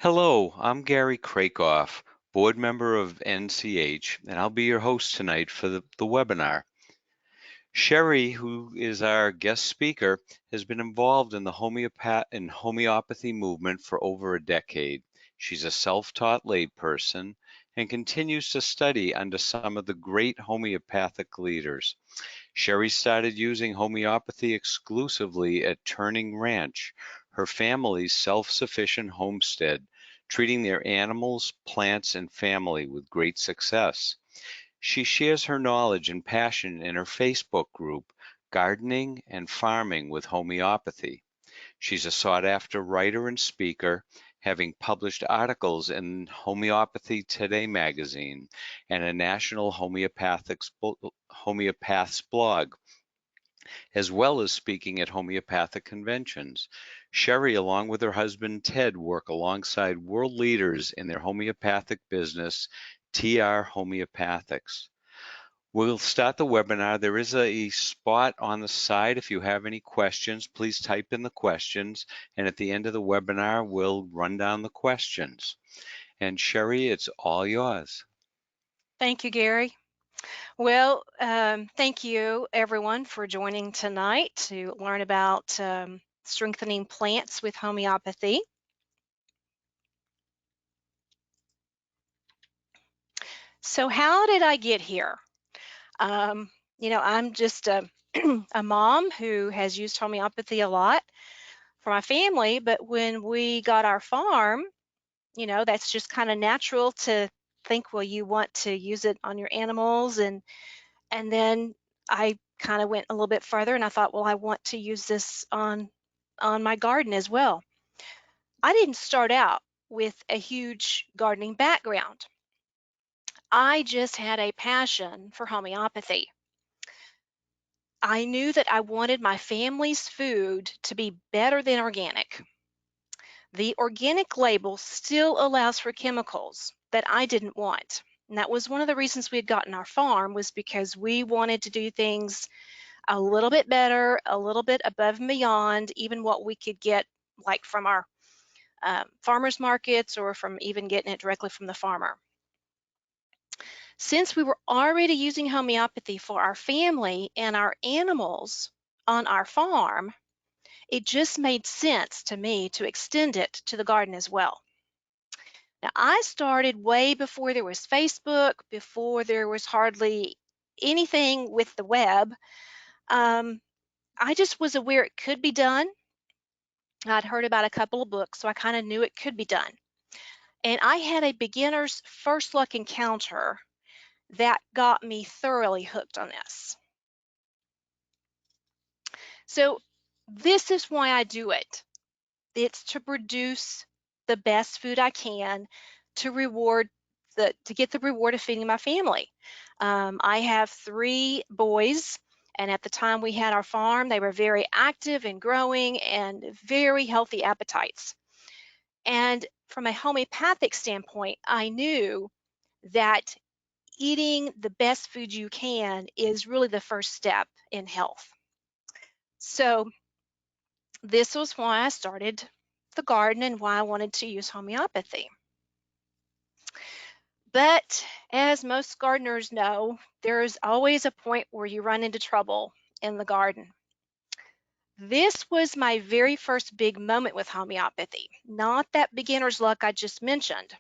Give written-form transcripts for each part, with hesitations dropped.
Hello, I'm Gary Krakoff, board member of NCH, and I'll be your host tonight for the webinar. Sherri, who is our guest speaker, has been involved in the homeopathy movement for over a decade. She's a self-taught layperson and continues to study under some of the great homeopathic leaders. Sherri started using homeopathy exclusively at Turning Ranch, her family's self-sufficient homestead, treating their animals, plants, and family with great success. She shares her knowledge and passion in her Facebook group, Gardening and Farming with Homeopathy. She's a sought-after writer and speaker, having published articles in Homeopathy Today magazine and a national homeopaths blog, as well as speaking at homeopathic conventions. Sherri, along with her husband Ted, work alongside world leaders in their homeopathic business, TR Homeopathics. We'll start the webinar. There is a spot on the side. If you have any questions, please type in the questions. And at the end of the webinar, we'll run down the questions. And Sherri, it's all yours. Thank you, Gary. Well, thank you everyone for joining tonight to learn about strengthening plants with homeopathy. So how did I get here? Um, I'm just a, a mom who has used homeopathy a lot for my family, but when we got our farm, that's just kind of natural to think, well, you want to use it on your animals, and then I kind of went a little bit further and I thought, well, I want to use this on my garden as well. I didn't start out with a huge gardening background. I just had a passion for homeopathy. I knew that I wanted my family's food to be better than organic. The organic label still allows for chemicals that I didn't want. And that was one of the reasons we had gotten our farm, was because we wanted to do things a little bit better, a little bit above and beyond even what we could get like from our farmers markets or from even getting it directly from the farmer. Since we were already using homeopathy for our family and our animals on our farm, it just made sense to me to extend it to the garden as well. Now, I started way before there was Facebook, before there was hardly anything with the web. I just was aware it could be done. I'd heard about a couple of books, so I kind of knew it could be done. And I had a beginner's first luck encounter that got me thoroughly hooked on this. So this is why I do it. It's to produce the best food I can to get the reward of feeding my family. I have 3 boys, and at the time we had our farm, they were very active and growing and very healthy appetites. And from a homeopathic standpoint, I knew that eating the best food you can is really the first step in health. So this was why I started the garden and why I wanted to use homeopathy. But as most gardeners know, there's always a point where you run into trouble in the garden. This was my very first big moment with homeopathy, not that beginner's luck I just mentioned.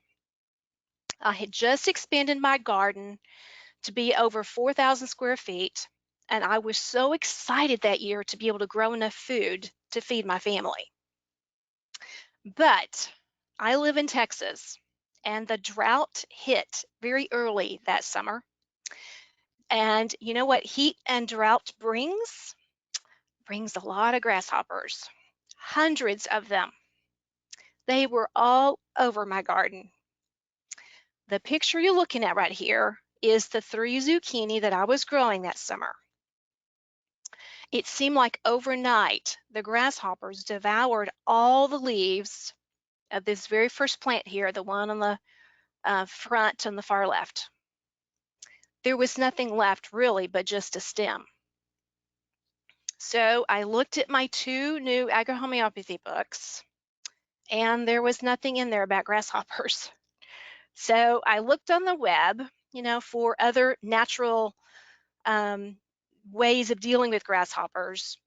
I had just expanded my garden to be over 4,000 square feet, and I was so excited that year to be able to grow enough food to feed my family. But I live in Texas, and the drought hit very early that summer. And you know what heat and drought brings? Brings a lot of grasshoppers, hundreds of them. They were all over my garden. The picture you're looking at right here is the 3 zucchini that I was growing that summer. It seemed like overnight the grasshoppers devoured all the leaves of this very first plant here, the one on the front on the far left. There was nothing left really but just a stem. So I looked at my 2 new agrohomeopathy books and there was nothing in there about grasshoppers. So I looked on the web, for other natural um, ways of dealing with grasshoppers.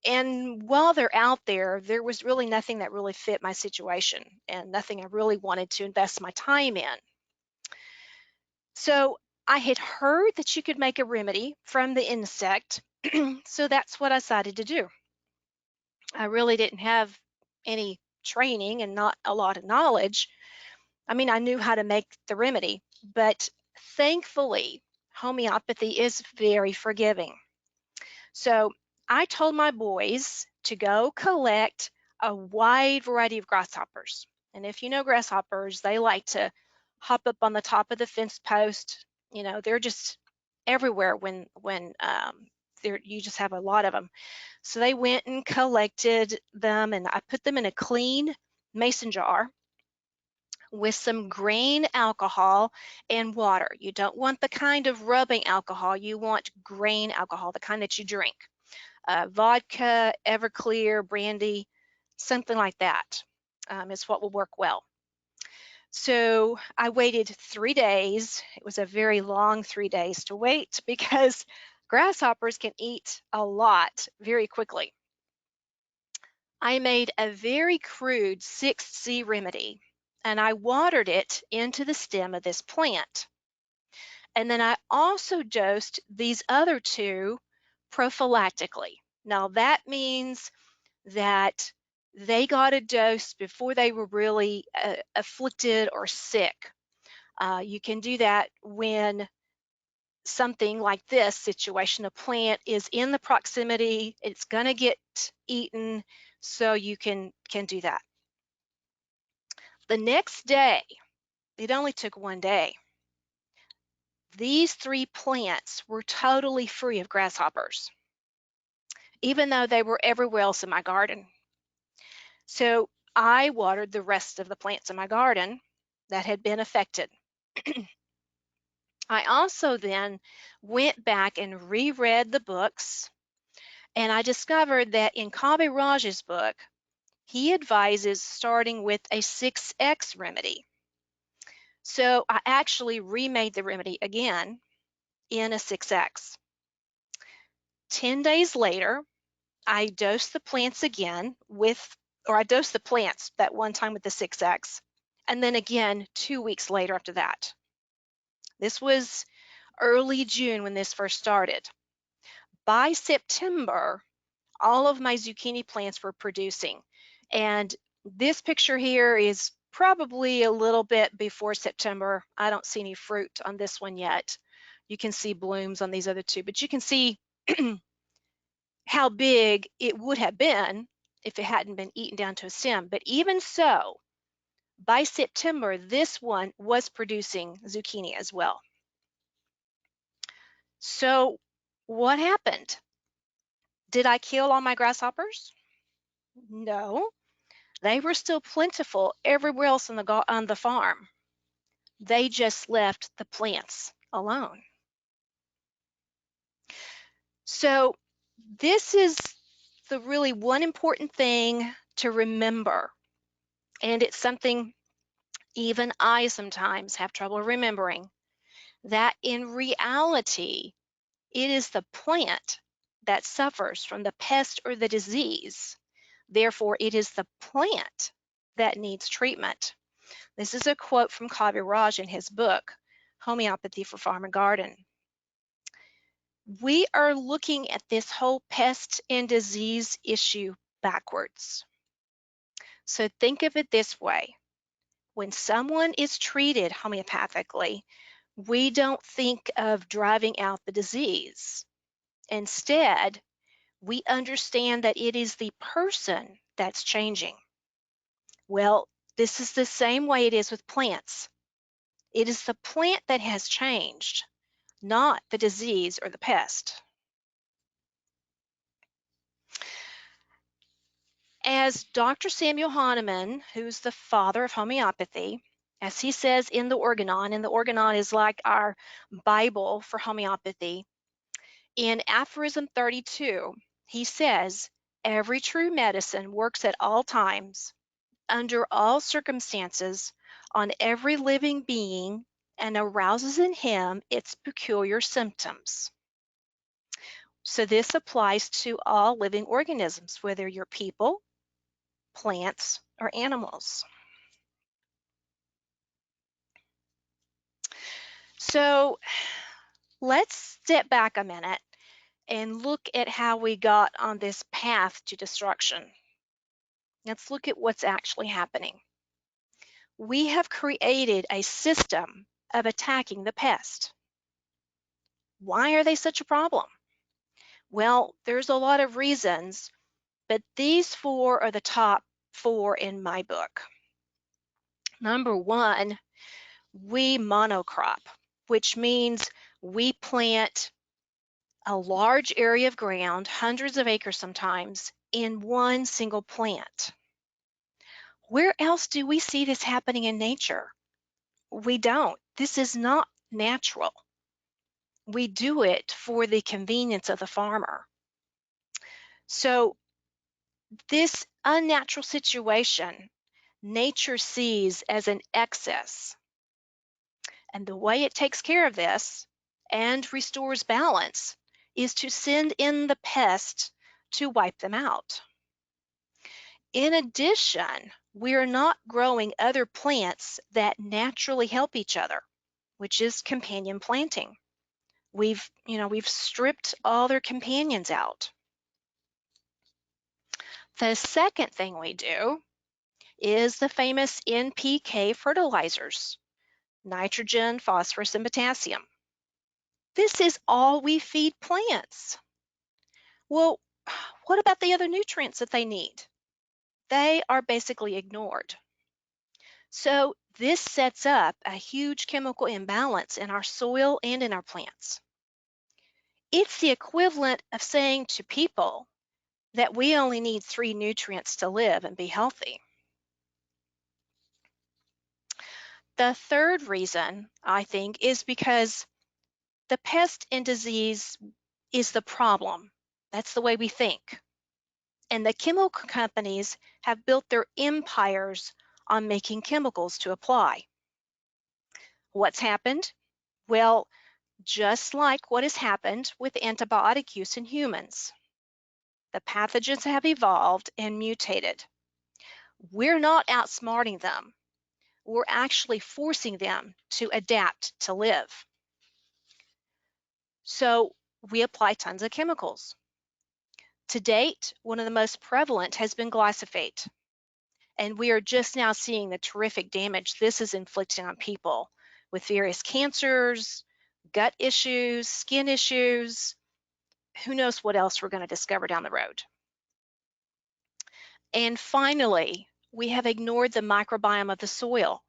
And while they're out there, there was really nothing that really fit my situation and nothing I really wanted to invest my time in. So I had heard that you could make a remedy from the insect, so that's what I decided to do. I really didn't have any training and not a lot of knowledge. I mean, I knew how to make the remedy, but thankfully, homeopathy is very forgiving. So I told my boys to go collect a wide variety of grasshoppers. And if you know grasshoppers, they like to hop up on the top of the fence post. They're just everywhere when you just have a lot of them. So they went and collected them, and I put them in a clean mason jar with some grain alcohol and water. You don't want the kind of rubbing alcohol. You want grain alcohol, the kind that you drink. Vodka, Everclear, brandy, something like that is what will work well. So I waited 3 days. It was a very long 3 days to wait because grasshoppers can eat a lot very quickly. I made a very crude 6C remedy, and I watered it into the stem of this plant. And then I also dosed these other two prophylactically. Now that means that they got a dose before they were really afflicted or sick. You can do that when something like this situation, a plant is in the proximity, it's going to get eaten, so you can do that. The next day, it only took 1 day. These 3 plants were totally free of grasshoppers, even though they were everywhere else in my garden. So I watered the rest of the plants in my garden that had been affected. I also then went back and reread the books, and I discovered that in Kaviraj's book, he advises starting with a 6X remedy. So I actually remade the remedy again in a 6X. 10 days later, I dosed the plants again I dosed the plants that one time with the 6X, and then again 2 weeks later after that. This was early June when this first started. By September, all of my zucchini plants were producing. And this picture here is probably a little bit before September. I don't see any fruit on this one yet. You can see blooms on these other two, but you can see how big it would have been if it hadn't been eaten down to a stem. But even so, by September, this one was producing zucchini as well. So what happened? Did I kill all my grasshoppers? No, they were still plentiful everywhere else on the farm. They just left the plants alone. So this is the really one important thing to remember, and it's something even I sometimes have trouble remembering, that in reality, it is the plant that suffers from the pest or the disease. Therefore, it is the plant that needs treatment. This is a quote from Kaviraj in his book, Homeopathy for Farm and Garden. We are looking at this whole pest and disease issue backwards. So think of it this way. When someone is treated homeopathically, we don't think of driving out the disease. Instead, we understand that it is the person that's changing. Well, this is the same way it is with plants. It is the plant that has changed, not the disease or the pest. As Dr. Samuel Hahnemann, who's the father of homeopathy, as he says in the Organon, and the Organon is like our Bible for homeopathy, in aphorism 32, he says, every true medicine works at all times, under all circumstances on every living being and arouses in him its peculiar symptoms. So this applies to all living organisms, whether you're people, plants, or animals. So let's step back a minute and look at how we got on this path to destruction. Let's look at what's actually happening. We have created a system of attacking the pest. Why are they such a problem? Well, there's a lot of reasons, but these four are the top four in my book. Number one, we monocrop, which means we plant a large area of ground, hundreds of acres sometimes, in one single plant. Where else do we see this happening in nature? We don't. This is not natural. We do it for the convenience of the farmer. So this unnatural situation, nature sees as an excess. And the way it takes care of this and restores balance is to send in the pest to wipe them out. In addition, we're not growing other plants that naturally help each other, which is companion planting. We've stripped all their companions out. The second thing we do is the famous NPK fertilizers, nitrogen, phosphorus, and potassium. This is all we feed plants. Well, what about the other nutrients that they need? They are basically ignored. So this sets up a huge chemical imbalance in our soil and in our plants. It's the equivalent of saying to people that we only need 3 nutrients to live and be healthy. The third reason, I think, is because the pest and disease is the problem. That's the way we think. And the chemical companies have built their empires on making chemicals to apply. What's happened? Well, just like what has happened with antibiotic use in humans. The pathogens have evolved and mutated. We're not outsmarting them. We're actually forcing them to adapt to live. So we apply tons of chemicals. To date, one of the most prevalent has been glyphosate. And we are just now seeing the terrific damage this is inflicting on people with various cancers, gut issues, skin issues. Who knows what else we're going to discover down the road. And finally, we have ignored the microbiome of the soil.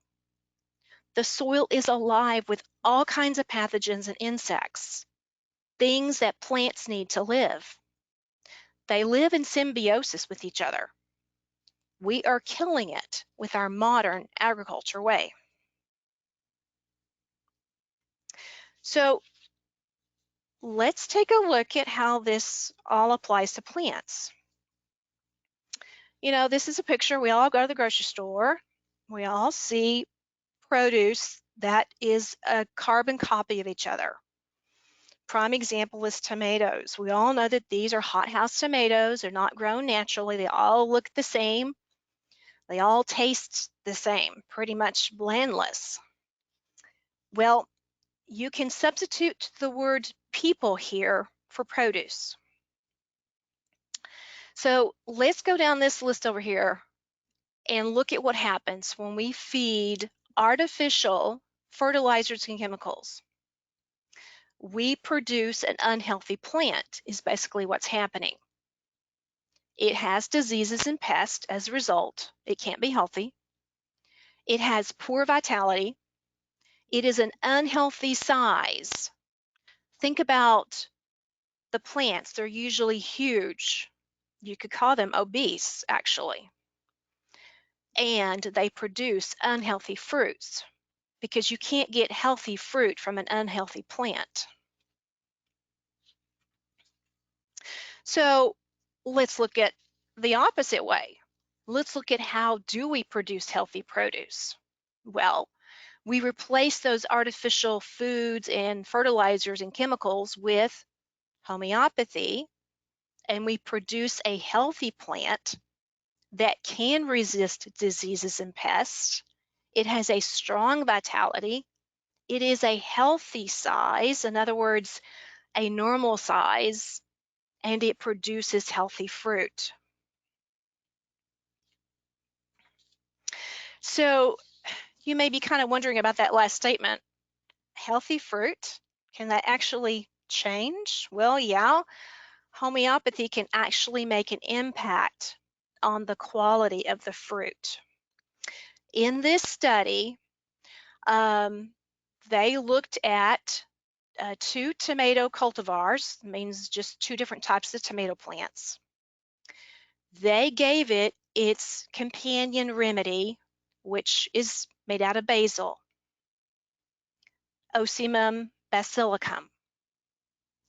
The soil is alive with all kinds of pathogens and insects, things that plants need to live. They live in symbiosis with each other. We are killing it with our modern agriculture way. So let's take a look at how this all applies to plants. This is a picture. We all go to the grocery store. We all see produce that is a carbon copy of each other. Prime example is tomatoes. We all know that these are hothouse tomatoes. They're not grown naturally. They all look the same. They all taste the same, pretty much blandless. Well, you can substitute the word people here for produce. So let's go down this list over here and look at what happens when we feed artificial fertilizers and chemicals. We produce an unhealthy plant is basically what's happening. It has diseases and pests as a result. It can't be healthy. It has poor vitality. It is an unhealthy size. Think about the plants. They're usually huge. You could call them obese, actually. And they produce unhealthy fruits because you can't get healthy fruit from an unhealthy plant. So let's look at the opposite way. let's look at how do we produce healthy produce. Well, we replace those artificial foods and fertilizers and chemicals with homeopathy, and we produce a healthy plant that can resist diseases and pests. It has a strong vitality. It is a healthy size, in other words, a normal size, and it produces healthy fruit. So you may be kind of wondering about that last statement. Healthy fruit, can that actually change? Well, yeah, homeopathy can actually make an impact on the quality of the fruit. In this study, they looked at 2 tomato cultivars, means just 2 different types of tomato plants. They gave it its companion remedy, which is made out of basil, Ocimum basilicum.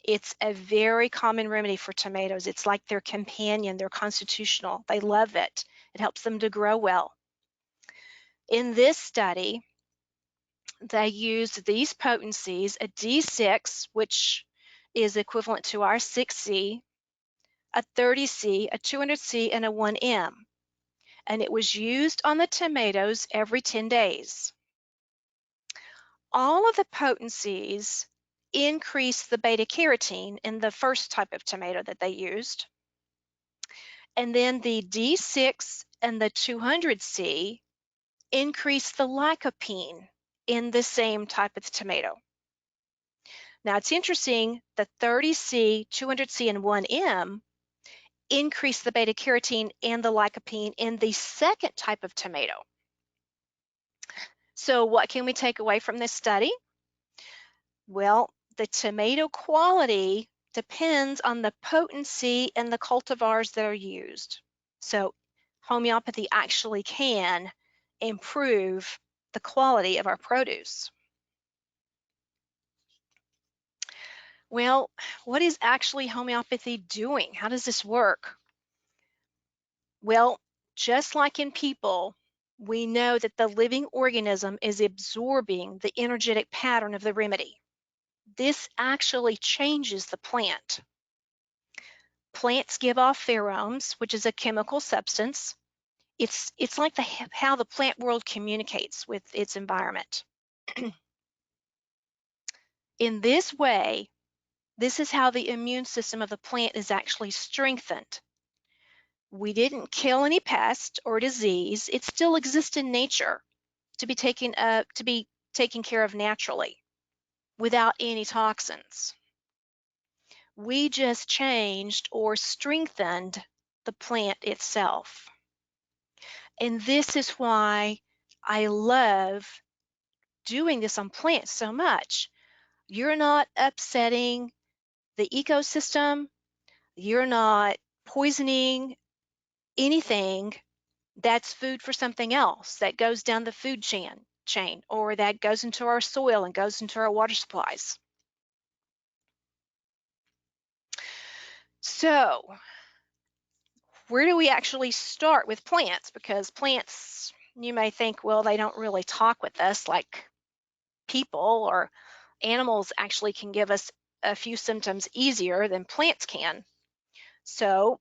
It's a very common remedy for tomatoes. It's like their companion, their constitutional. They love it. It helps them to grow well. In this study, they used these potencies, a D6, which is equivalent to our 6C, a 30C, a 200C, and a 1M. And it was used on the tomatoes every 10 days. All of the potencies increased the beta carotene in the first type of tomato that they used. And then the D6 and the 200C increased the lycopene in the same type of tomato. Now it's interesting, the 30C, 200C, and 1M increase the beta carotene and the lycopene in the second type of tomato. So what can we take away from this study? Well, the tomato quality depends on the potency and the cultivars that are used. So homeopathy actually can improve the quality of our produce. Well, what is actually homeopathy doing? How does this work? Well, just like in people, we know that the living organism is absorbing the energetic pattern of the remedy. This actually changes the plant. Plants give off pheromones, which is a chemical substance. It's like how the plant world communicates with its environment. In this way, this is how the immune system of the plant is actually strengthened. We didn't kill any pest or disease. It still exists in nature to be taken care of naturally without any toxins. We just changed or strengthened the plant itself. And this is why I love doing this on plants so much. You're not upsetting the ecosystem. You're not poisoning anything that's food for something else that goes down the food chain or that goes into our soil and goes into our water supplies. So where do we actually start with plants? Because plants, you may think, well, they don't really talk with us like people, or animals actually can give us a few symptoms easier than plants can. So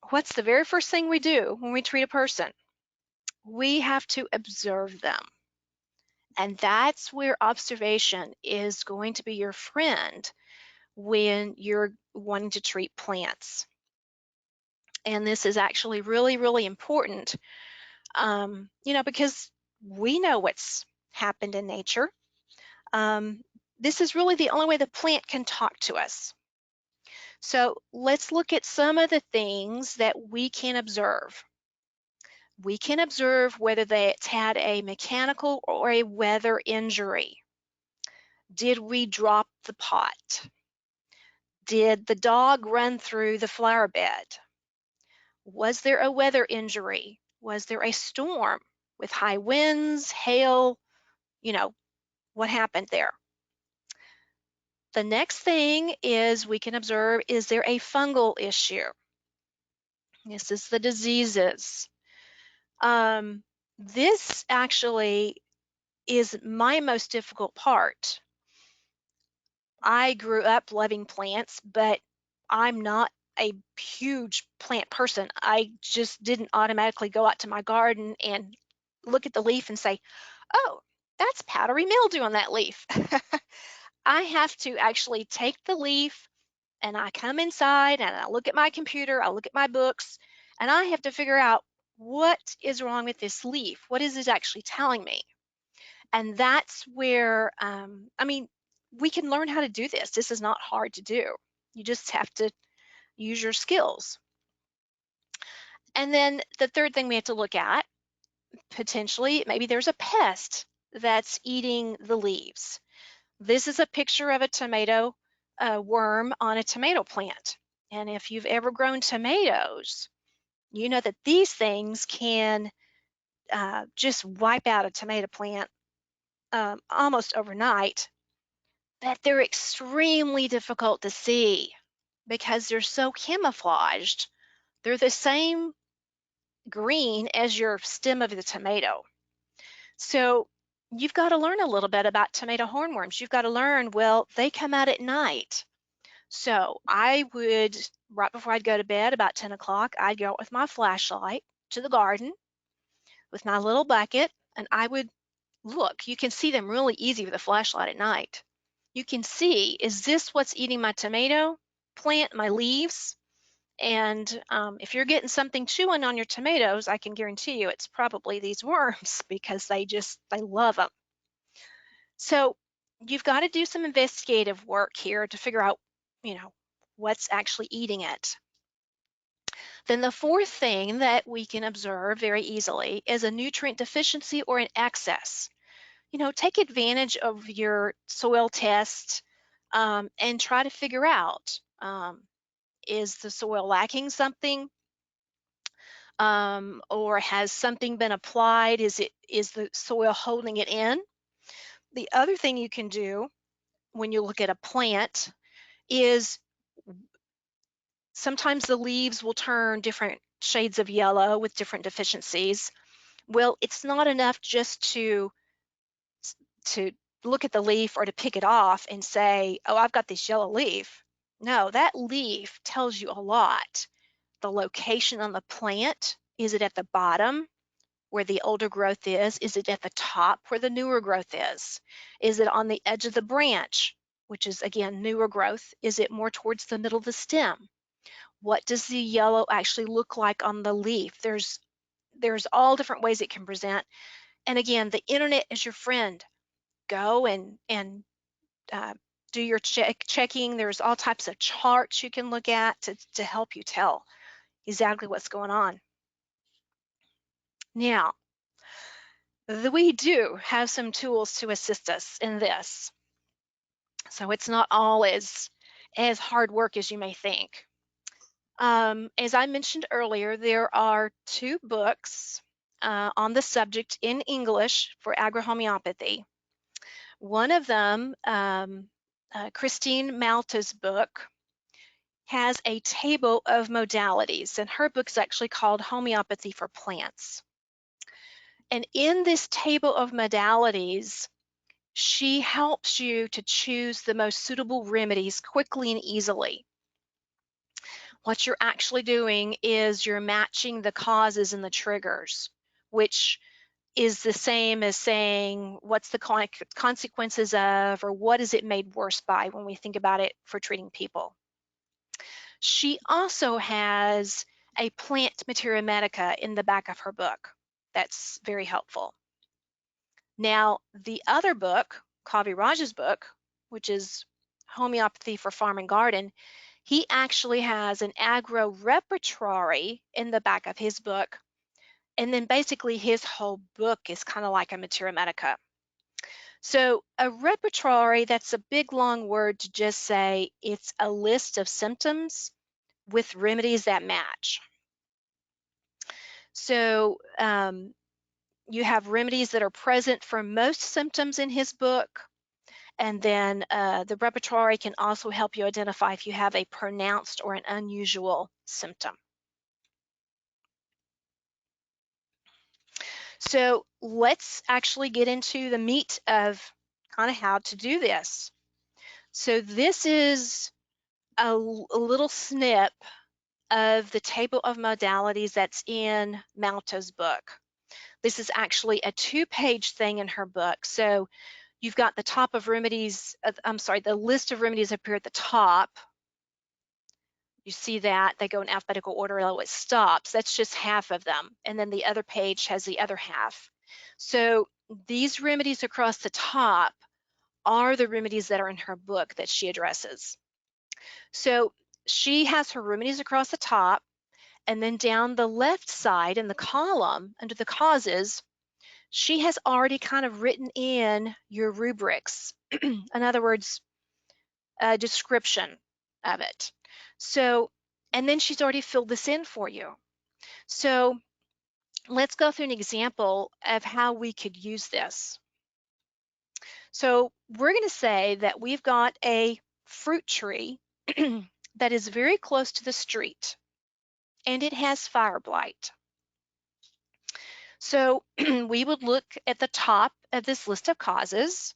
what's the very first thing we do when we treat a person? We have to observe them. And that's where observation is going to be your friend when you're wanting to treat plants. And this is actually really, really important, because we know what's happened in nature. This is really the only way the plant can talk to us. So let's look at some of the things that we can observe. We can observe whether it's had a mechanical or a weather injury. Did we drop the pot? Did the dog run through the flower bed? Was there a weather injury? Was there a storm with high winds, hail? What happened there? The next thing is we can observe, is there a fungal issue? This is the diseases. This actually is my most difficult part. I grew up loving plants, but I'm not a huge plant person. I just didn't automatically go out to my garden and look at the leaf and say, oh, that's powdery mildew on that leaf. I have to actually take the leaf and I come inside and I look at my computer, I look at my books, and I have to figure out what is wrong with this leaf. What is it actually telling me? And that's where, I mean, we can learn how to do this. This is not hard to do. You just have to use your skills. And then the third thing we have to look at, potentially, maybe there's a pest that's eating the leaves. This is a picture of a tomato worm on a tomato plant. And if you've ever grown tomatoes, you know that these things can just wipe out a tomato plant almost overnight, but they're extremely difficult to see because they're so camouflaged. They're the same green as your stem of the tomato. So you've got to learn a little bit about tomato hornworms. You've got to learn, well, they come out at night. So I would, right before I'd go to bed, about 10 o'clock, I'd go out with my flashlight to the garden with my little bucket, and I would look. You can see them really easy with a flashlight at night. You can see, is this what's eating my tomato plant, my leaves? And if you're getting something chewing on your tomatoes, I can guarantee you it's probably these worms because they love them. So you've got to do some investigative work here to figure out, you know, what's actually eating it. Then the fourth thing that we can observe very easily is a nutrient deficiency or an excess. You know, take advantage of your soil test and try to figure out, is the soil lacking something, or has something been applied? Is the soil holding it in? The other thing you can do when you look at a plant is sometimes the leaves will turn different shades of yellow with different deficiencies. Well, it's not enough just to look at the leaf or to pick it off and say, oh, I've got this yellow leaf. No, that leaf tells you a lot. The location on the plant, is it at the bottom where the older growth is? Is it at the top where the newer growth is? Is it on the edge of the branch, which is again newer growth? Is it more towards the middle of the stem? What does the yellow actually look like on the leaf? There's all different ways it can present. And again, the internet is your friend. Go and uh, do your checking. There's all types of charts you can look at to help you tell exactly what's going on. Now, we do have some tools to assist us in this. So it's not all as hard work as you may think. As I mentioned earlier, there are 2 books on the subject in English for agrohomeopathy. One of them, Christine Malta's book, has a table of modalities, and her book is actually called Homeopathy for Plants. And in this table of modalities, she helps you to choose the most suitable remedies quickly and easily. What you're actually doing is you're matching the causes and the triggers, which is the same as saying what's the consequences of, or what is it made worse by when we think about it for treating people. She also has a plant materia medica in the back of her book. That's very helpful. Now, the other book, Kavi Raj's book, which is Homeopathy for Farm and Garden, he actually has an agro repertory in the back of his book. And then basically his whole book is kind of like a materia medica. So a repertory, that's a big long word to just say it's a list of symptoms with remedies that match. So you have remedies that are present for most symptoms in his book. And then the repertory can also help you identify if you have a pronounced or an unusual symptom. So let's actually get into the meat of kind of how to do this. So this is a little snip of the table of modalities that's in Malta's book. This is actually a 2-page thing in her book. So you've got the top of remedies, the list of remedies up here at the top. You see that they go in alphabetical order, although it stops. That's just half of them. And then the other page has the other half. So these remedies across the top are the remedies that are in her book that she addresses. So she has her remedies across the top, and then down the left side in the column under the causes, she has already kind of written in your rubrics. In other words, a description of it. So, and then she's already filled this in for you. So let's go through an example of how we could use this. So we're going to say that we've got a fruit tree that is very close to the street, and it has fire blight. So we would look at the top of this list of causes,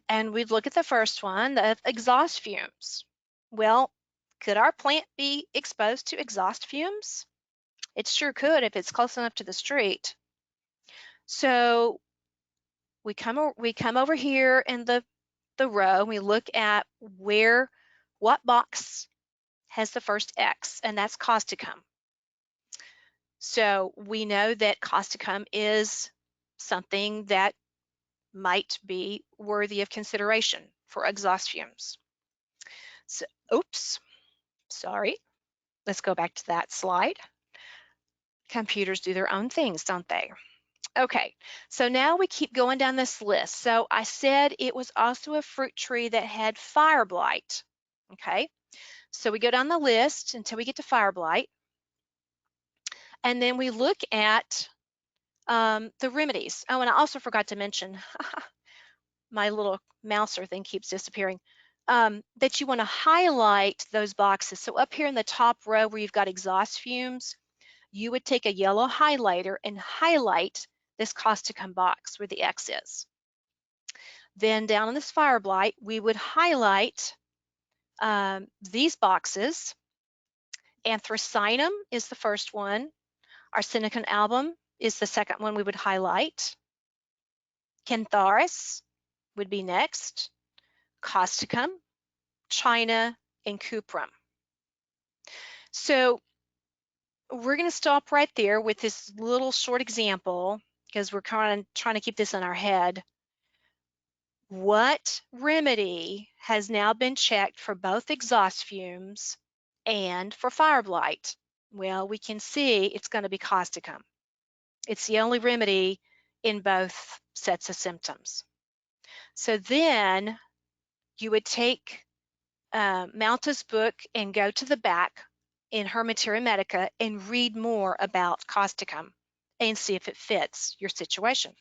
and we'd look at the first one, the exhaust fumes. Well, could our plant be exposed to exhaust fumes? It sure could if it's close enough to the street. So we come over here in the row, and we look at what box has the first X, and that's causticum. So we know that causticum is something that might be worthy of consideration for exhaust fumes. So, oops, sorry. Let's go back to that slide. Computers do their own things, don't they? Okay, so now we keep going down this list. So I said it was also a fruit tree that had fire blight. Okay, so we go down the list until we get to fire blight. And then we look at the remedies. Oh, and I also forgot to mention, my little mouser thing keeps disappearing, that you want to highlight those boxes. So up here in the top row where you've got exhaust fumes, you would take a yellow highlighter and highlight this causticum box where the X is. Then down in this fire blight, we would highlight these boxes. Anthracynum is the first one. Arsenicum album is the second one we would highlight. Cantharis would be next. Causticum, China, and cuprum. So we're going to stop right there with this little short example because we're kind of trying to keep this in our head. What remedy has now been checked for both exhaust fumes and for fire blight? Well, we can see it's going to be causticum. It's the only remedy in both sets of symptoms. So then you would take Malta's book and go to the back in her Materia Medica and read more about causticum and see if it fits your situation.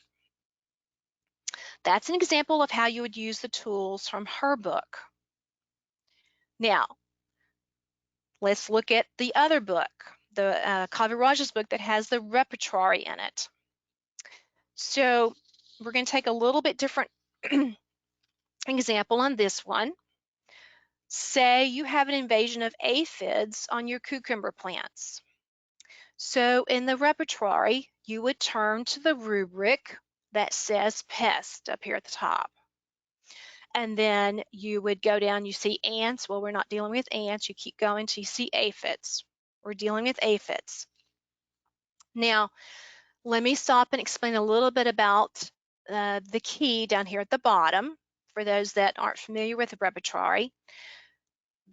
That's an example of how you would use the tools from her book. Now, let's look at the other book, the Kaviraj's book that has the repertory in it. So we're going to take a little bit different example on this one. Say you have an invasion of aphids on your cucumber plants. So in the repertory, you would turn to the rubric that says pest up here at the top. And then you would go down, you see ants. Well, we're not dealing with ants. You keep going till you see aphids. We're dealing with aphids. Now, let me stop and explain a little bit about the key down here at the bottom. For those that aren't familiar with the repertory,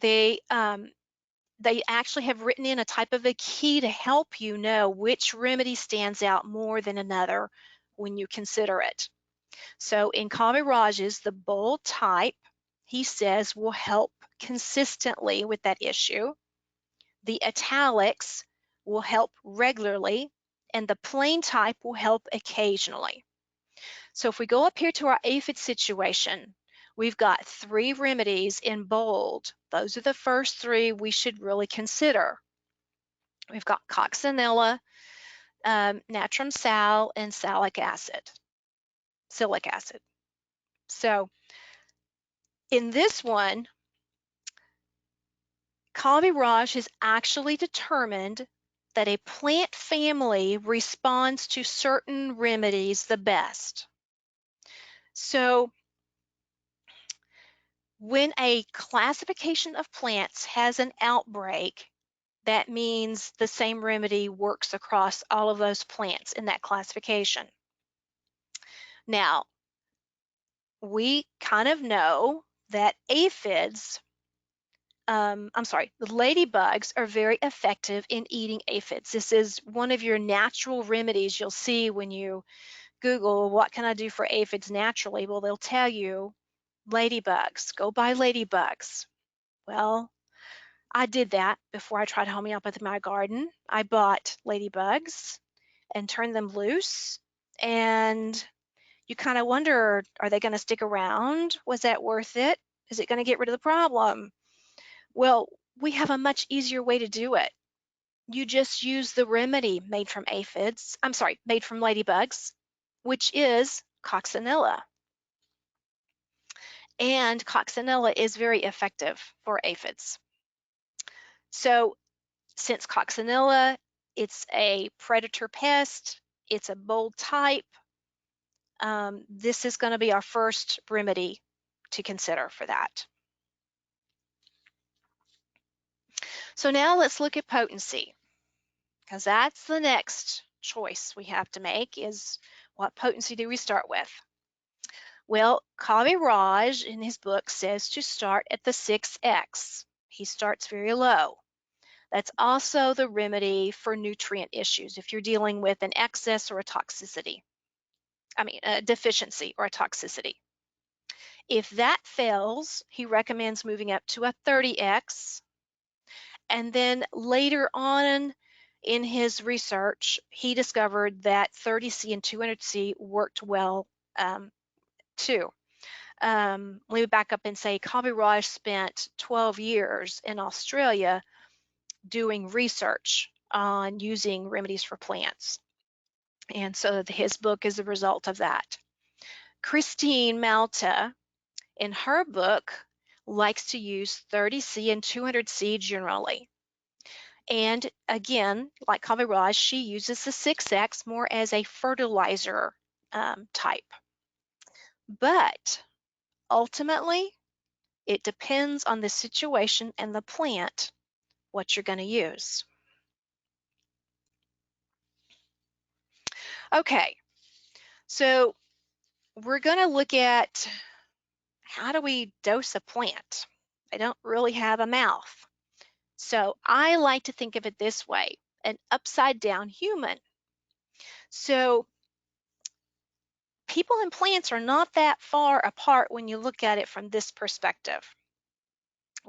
they actually have written in a type of a key to help you know which remedy stands out more than another when you consider it. So in Kaviraj's, the bold type, he says, will help consistently with that issue. The italics will help regularly, and the plain type will help occasionally. So if we go up here to our aphid situation, we've got 3 remedies in bold. Those are the first 3 we should really consider. We've got coccinella, natrum sal and salic acid, silic acid. So in this one, Kaviraj has actually determined that a plant family responds to certain remedies the best. So when a classification of plants has an outbreak, that means the same remedy works across all of those plants in that classification. Now, we kind of know that aphids, the ladybugs are very effective in eating aphids. This is one of your natural remedies you'll see when you Google, what can I do for aphids naturally? Well, they'll tell you ladybugs, go buy ladybugs. Well, I did that before I tried homeopathy in my garden. I bought ladybugs and turned them loose, and you kind of wonder, are they going to stick around? Was that worth it? Is it going to get rid of the problem? Well, we have a much easier way to do it. You just use the remedy made from made from ladybugs, which is coccinella. And coccinella is very effective for aphids. So since coccinella, it's a predator pest, it's a mold type, this is going to be our first remedy to consider for that. So now let's look at potency, because that's the next choice we have to make, is what potency do we start with? Well, Kaviraj in his book says to start at the 6x. He starts very low. That's also the remedy for nutrient issues if you're dealing with an excess or a toxicity. A deficiency or a toxicity. If that fails, he recommends moving up to a 30x. And then later on in his research, he discovered that 30C and 200C worked well too. Let me back up and say Kaviraj spent 12 years in Australia doing research on using remedies for plants. And so his book is a result of that. Christine Malta, in her book, likes to use 30C and 200C generally. And again, like Kaviraj, she uses the 6X more as a fertilizer type. But ultimately, it depends on the situation and the plant, what you're going to use. Okay, so we're going to look at how do we dose a plant? I don't really have a mouth. So I like to think of it this way, an upside down human. So people and plants are not that far apart when you look at it from this perspective.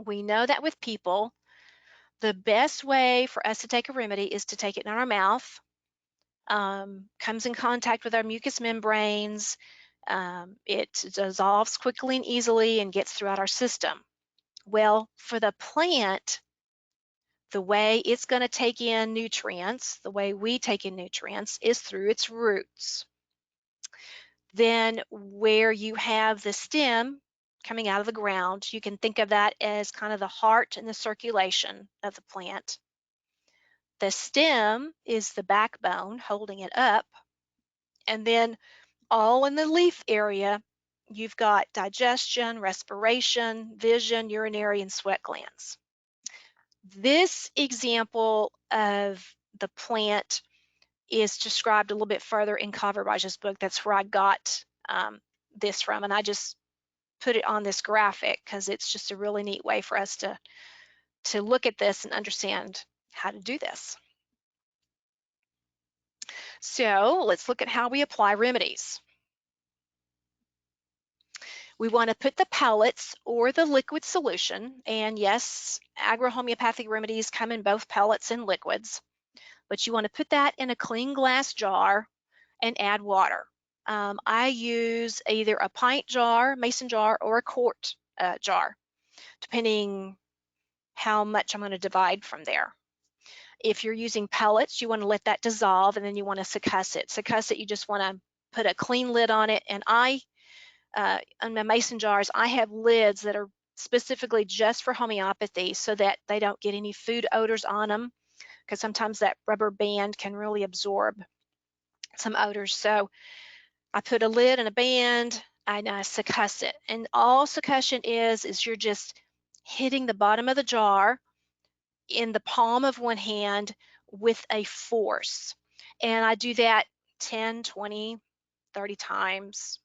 We know that with people, the best way for us to take a remedy is to take it in our mouth. Comes in contact with our mucous membranes. It dissolves quickly and easily and gets throughout our system. Well, for the plant, the way it's going to take in nutrients, the way we take in nutrients, is through its roots. Then where you have the stem coming out of the ground, you can think of that as kind of the heart and the circulation of the plant. The stem is the backbone holding it up. And then all in the leaf area, you've got digestion, respiration, vision, urinary, and sweat glands. This example of the plant is described a little bit further in Kaviraj's book. That's where I got this from, and I just put it on this graphic because it's just a really neat way for us to look at this and understand how to do this. So let's look at how we apply remedies. We want to put the pellets or the liquid solution, and yes, agrohomeopathic remedies come in both pellets and liquids, but you want to put that in a clean glass jar and add water. I use either a pint jar, mason jar, or a quart jar, depending how much I'm going to divide from there. If you're using pellets, you want to let that dissolve, and then you want to succuss it. Succuss it, you just want to put a clean lid on it. And on my mason jars, I have lids that are specifically just for homeopathy so that they don't get any food odors on them, because sometimes that rubber band can really absorb some odors. So I put a lid and a band, and I succuss it. And all succussion is you're just hitting the bottom of the jar in the palm of one hand with a force. And I do that 10, 20, 30 times.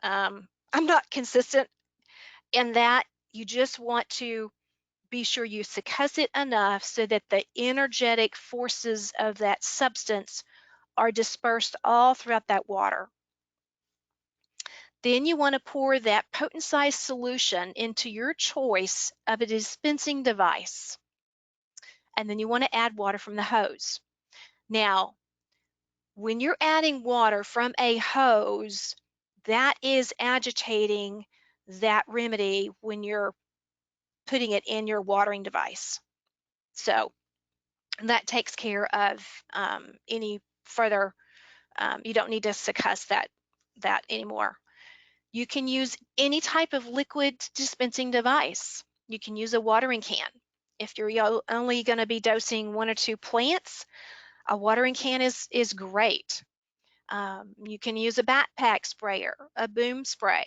I'm not consistent in that. You just want to be sure you succuss it enough so that the energetic forces of that substance are dispersed all throughout that water. Then you want to pour that potency solution into your choice of a dispensing device. And then you want to add water from the hose. Now, when you're adding water from a hose, that is agitating that remedy when you're putting it in your watering device. So that takes care of any further, you don't need to succuss that anymore. You can use any type of liquid dispensing device. You can use a watering can. If you're only going to be dosing 1 or 2 plants, a watering can is great. You can use a backpack sprayer, a boom spray.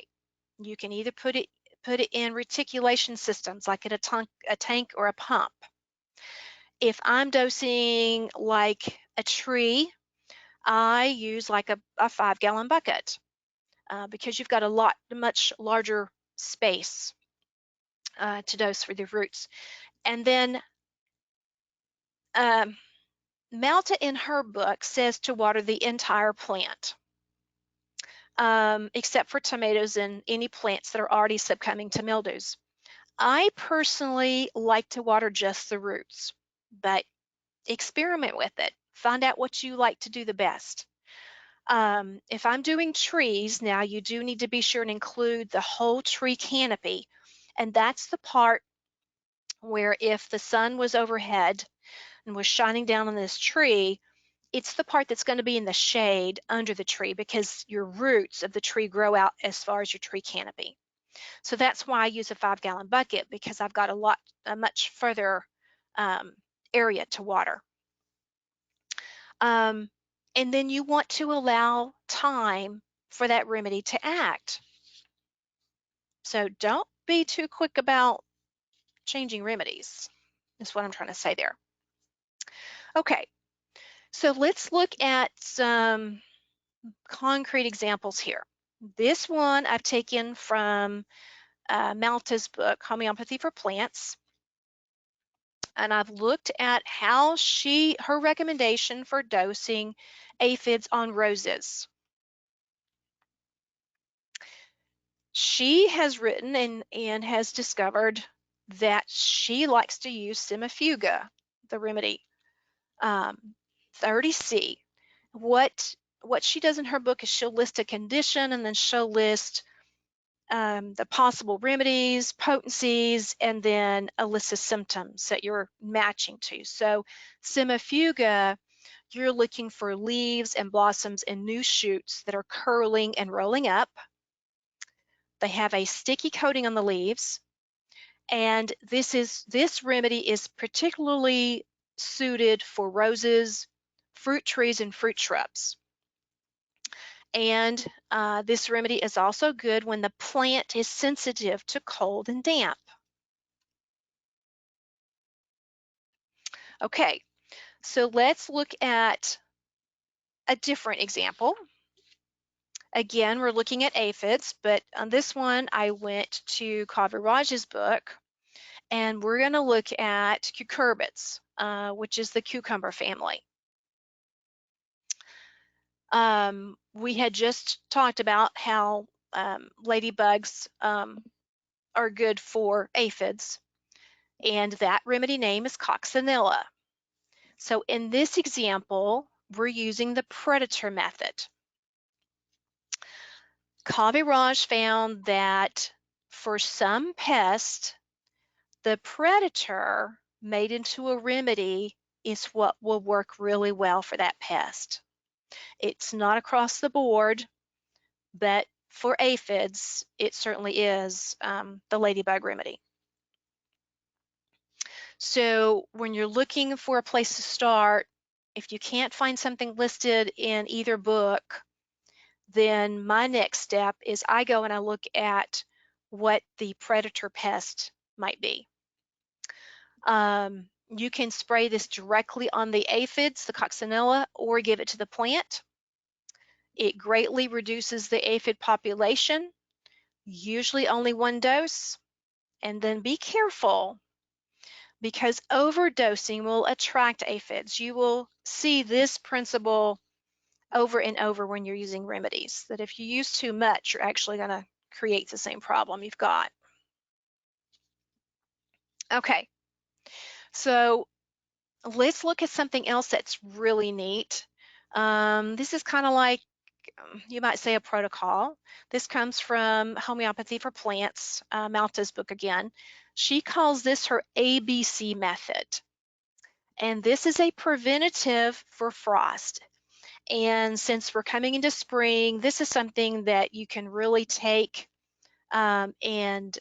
You can either put it in reticulation systems like at a tank or a pump. If I'm dosing like a tree, I use like a 5-gallon bucket because you've got much larger space to dose for the roots. And then Malta in her book says to water the entire plant, except for tomatoes and any plants that are already succumbing to mildews. I personally like to water just the roots, but experiment with it. Find out what you like to do the best. If I'm doing trees, now you do need to be sure and include the whole tree canopy. And that's the part where if the sun was overhead and was shining down on this tree, it's the part that's going to be in the shade under the tree because your roots of the tree grow out as far as your tree canopy. So that's why I use a 5-gallon bucket, because I've got a much further area to water. And then you want to allow time for that remedy to act. So don't be too quick about changing remedies, is what I'm trying to say there. Okay, so let's look at some concrete examples here. This one I've taken from Malta's book, Homeopathy for Plants. And I've looked at how her recommendation for dosing aphids on roses. She has written and has discovered that she likes to use Semifuga, the remedy, 30C. What she does in her book is she'll list a condition, and then she'll list the possible remedies, potencies, and then a list of symptoms that you're matching to. So Semifuga, you're looking for leaves and blossoms and new shoots that are curling and rolling up. They have a sticky coating on the leaves, and this remedy is particularly suited for roses, fruit trees, and fruit shrubs. And this remedy is also good when the plant is sensitive to cold and damp. Okay, so let's look at a different example. Again, we're looking at aphids, but on this one, I went to Kaviraj's book, and we're going to look at cucurbids, which is the cucumber family. We had just talked about how ladybugs are good for aphids, and that remedy name is coccinilla. So in this example, we're using the predator method. Kaviraj found that for some pests, the predator made into a remedy is what will work really well for that pest. It's not across the board, but for aphids, it certainly is the ladybug remedy. So when you're looking for a place to start, if you can't find something listed in either book, then my next step is I go and I look at what the predator pest might be. You can spray this directly on the aphids, the coccinella, or give it to the plant. It greatly reduces the aphid population, usually only one dose. And then be careful, because overdosing will attract aphids. You will see this principle over and over when you're using remedies, that if you use too much, you're actually going to create the same problem you've got. Okay, so let's look at something else that's really neat. This is kind of like, you might say, a protocol. This comes from Homeopathy for Plants, Malta's book again. She calls this her ABC method. And this is a preventative for frost. And since we're coming into spring, this is something that you can really take and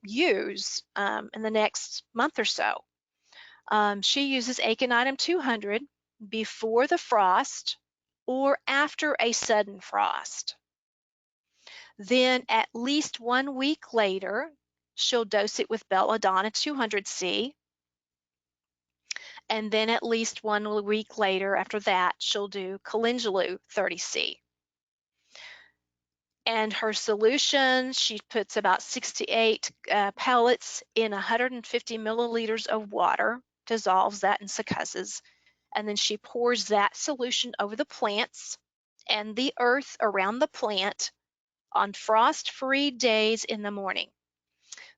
use in the next month or so. She uses Aconitum 200 before the frost or after a sudden frost. Then at least 1 week later, she'll dose it with Belladonna 200C. And then at least 1 week later after that, she'll do Calendula 30C. And her solution, she puts about 6 to 8 pellets in 150 milliliters of water, dissolves that and succusses, and then she pours that solution over the plants and the earth around the plant on frost-free days in the morning.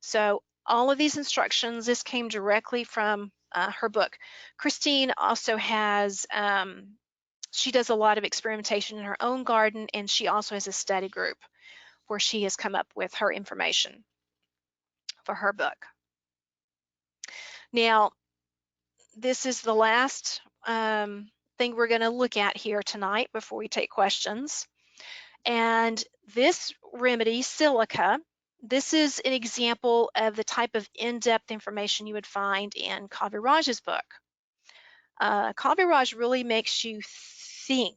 So all of these instructions, this came directly from her book. Christine also has, she does a lot of experimentation in her own garden, and she also has a study group where she has come up with her information for her book. Now, this is the last thing we're going to look at here tonight before we take questions. And this remedy, Silica, this is an example of the type of in-depth information you would find in Kaviraj's book. Kaviraj really makes you think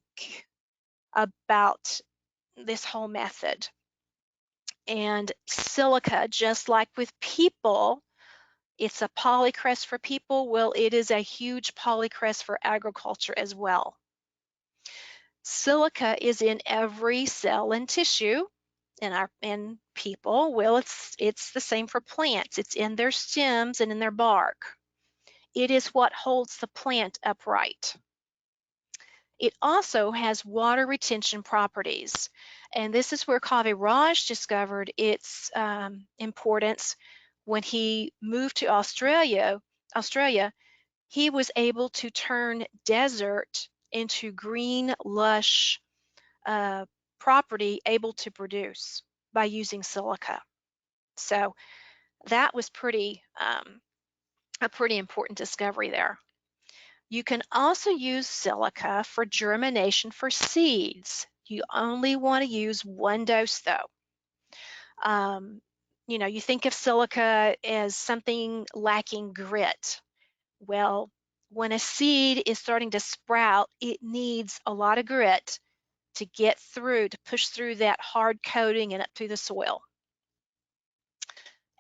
about this whole method. And Silica, just like with people, it's a polycrest for people. Well, it is a huge polycrest for agriculture as well. Silica is in every cell and tissue in people. Well, it's the same for plants. It's in their stems and in their bark. It is what holds the plant upright. It also has water retention properties, and this is where Kaviraj discovered its importance. When he moved to Australia, he was able to turn desert into green, lush property able to produce by using silica. So that was a pretty important discovery there. You can also use silica for germination for seeds. You only want to use 1 dose though. You know, you think of silica as something lacking grit. Well, when a seed is starting to sprout, it needs a lot of grit to get through, to push through that hard coating and up through the soil.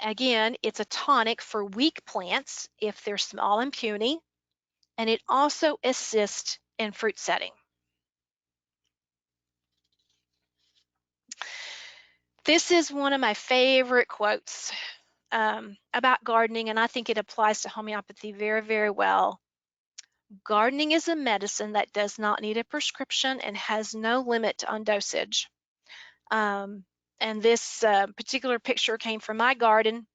Again, it's a tonic for weak plants if they're small and puny, and it also assists in fruit setting. This is one of my favorite quotes about gardening, and I think it applies to homeopathy very, very well. Gardening is a medicine that does not need a prescription and has no limit on dosage. And this particular picture came from my garden,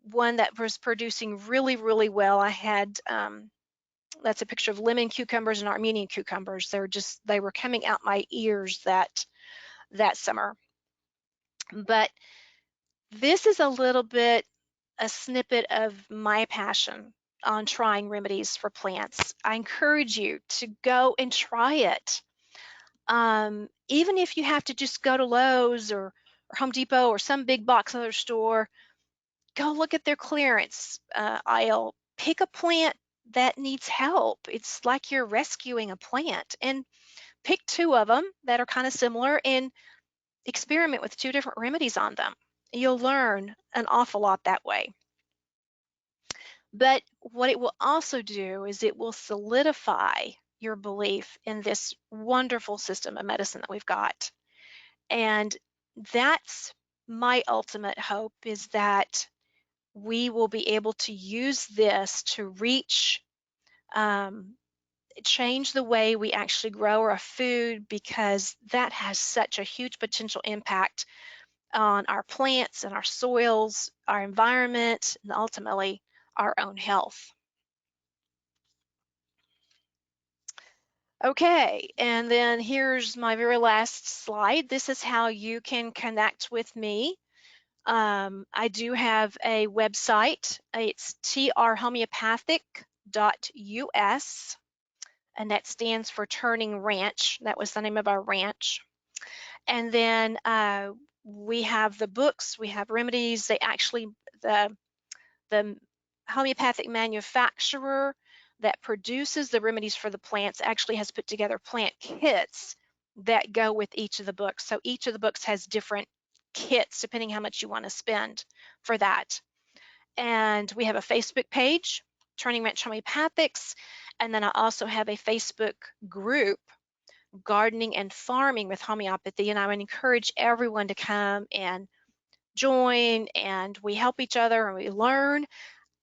one that was producing really, really well. I had, that's a picture of lemon cucumbers and Armenian cucumbers. They were coming out my ears that summer. But this is a little bit a snippet of my passion. on trying remedies for plants. I encourage you to go and try it. Even if you have to just go to Lowe's or Home Depot or some big box other store, go look at their clearance aisle. Pick a plant that needs help. It's like you're rescuing a plant, and pick two of them that are kind of similar and experiment with two different remedies on them. You'll learn an awful lot that way. But what it will also do is it will solidify your belief in this wonderful system of medicine that we've got. And that's my ultimate hope, is that we will be able to use this to reach, change the way we actually grow our food, because that has such a huge potential impact on our plants and our soils, our environment, and ultimately our own health. Okay, and then here's my very last slide. This is how you can connect with me. I do have a website. It's trhomeopathic.us, and that stands for Turning Ranch. That was the name of our ranch. And then we have the books, we have remedies. They actually, the homeopathic manufacturer that produces the remedies for the plants actually has put together plant kits that go with each of the books. So each of the books has different kits depending how much you want to spend for that. And we have a Facebook page, Turning Ranch Homeopathics, and then I also have a Facebook group, Gardening and Farming with Homeopathy, and I would encourage everyone to come and join, and we help each other and we learn.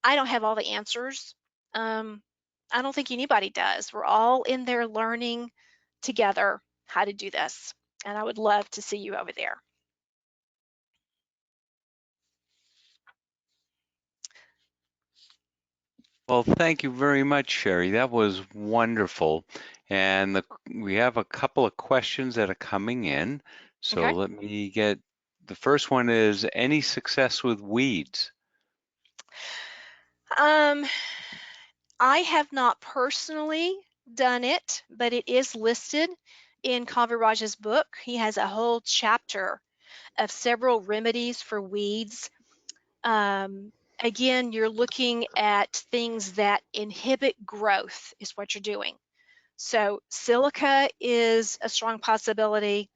I don't have all the answers. I don't think anybody does. We're all in there learning together how to do this, and I would love to see you over there. Well, thank you very much, Sherri. That was wonderful. And we have a couple of questions that are coming in. So Okay. let me get, the first one is, any success with weeds? Um, I have not personally done it, but it is listed in Kaviraj's book. He has a whole chapter of several remedies for weeds. Again, you're looking at things that inhibit growth is what you're doing. So silica is a strong possibility.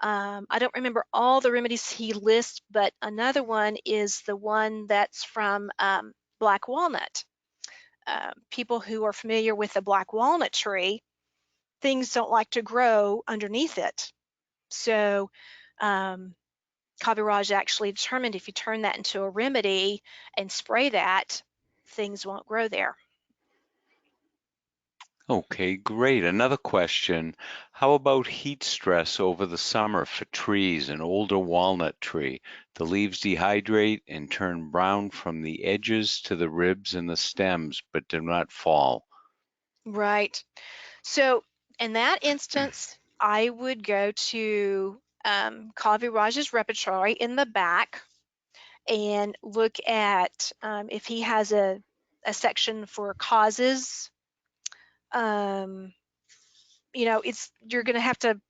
I don't remember all the remedies he lists, but another one is the one that's from black walnut. People who are familiar with the black walnut tree, things don't like to grow underneath it. So Kaviraj actually determined if you turn that into a remedy and spray that, things won't grow there. Okay, great. Another question. How about heat stress over the summer for trees? An older walnut tree. The leaves dehydrate and turn brown from the edges to the ribs and the stems, but do not fall. Right. So in that instance, I would go to Kaviraj's repertory in the back and look at if he has a section for causes. You know, you're going to have to,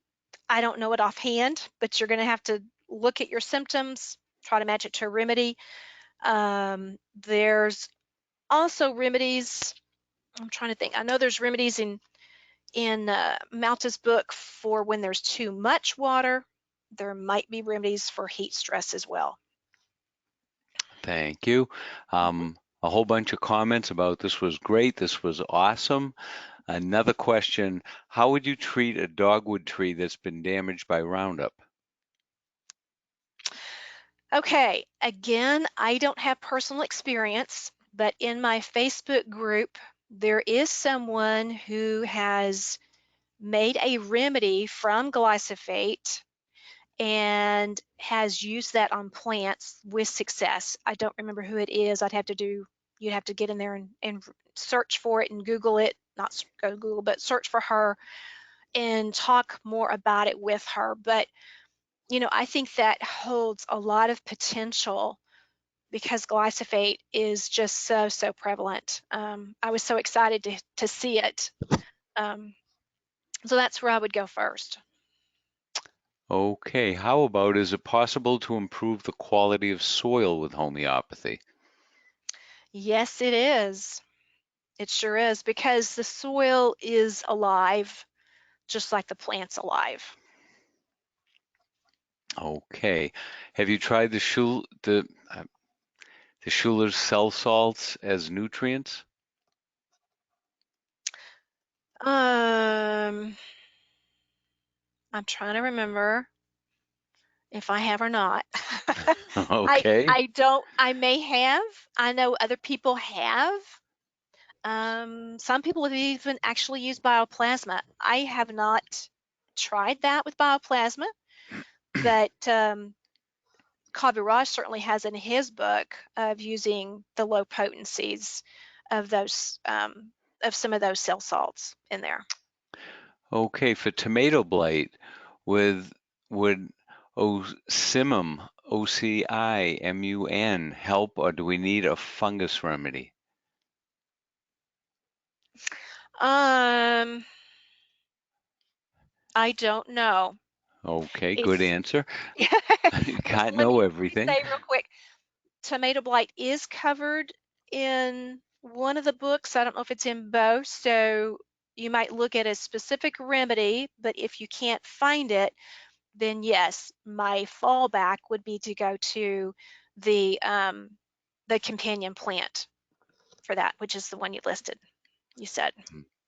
I don't know it offhand, but you're going to have to look at your symptoms, try to match it to a remedy. There's also remedies. I'm trying to think. I know there's remedies in Malta's book for when there's too much water. There might be remedies for heat stress as well. Thank you. A whole bunch of comments about this was great. This was awesome. Another question, how would you treat a dogwood tree that's been damaged by Roundup? Okay, again, I don't have personal experience, but in my Facebook group, there is someone who has made a remedy from glyphosate and has used that on plants with success. I don't remember who it is. You'd have to get in there and search for it and Google it, not go Google, but search for her and talk more about it with her. But, you know, I think that holds a lot of potential because glyphosate is just so prevalent. I was so excited to see it. Um, so that's where I would go first. Okay, how about, is it possible to improve the quality of soil with homeopathy? Yes, it is. It sure is, because the soil is alive, just like the plant's alive. Okay. Have you tried the Schuller's cell salts as nutrients? Um, I'm trying to remember if I have or not. I Okay. I don't. I may have. I know other people have. Some people have even actually used bioplasma. I have not tried that with bioplasma, but Kaviraj certainly has in his book of using the low potencies of those of some of those cell salts in there. Okay, for tomato blight, with would ocimum, OCIMUN, help, or do we need a fungus remedy? Um, I don't know. Okay, good It's answer. You can't let know me everything. say real quick. Tomato blight is covered in one of the books. I don't know if it's in both. So you might look at a specific remedy, but if you can't find it, then yes, my fallback would be to go to the companion plant for that, which is the one you listed. You said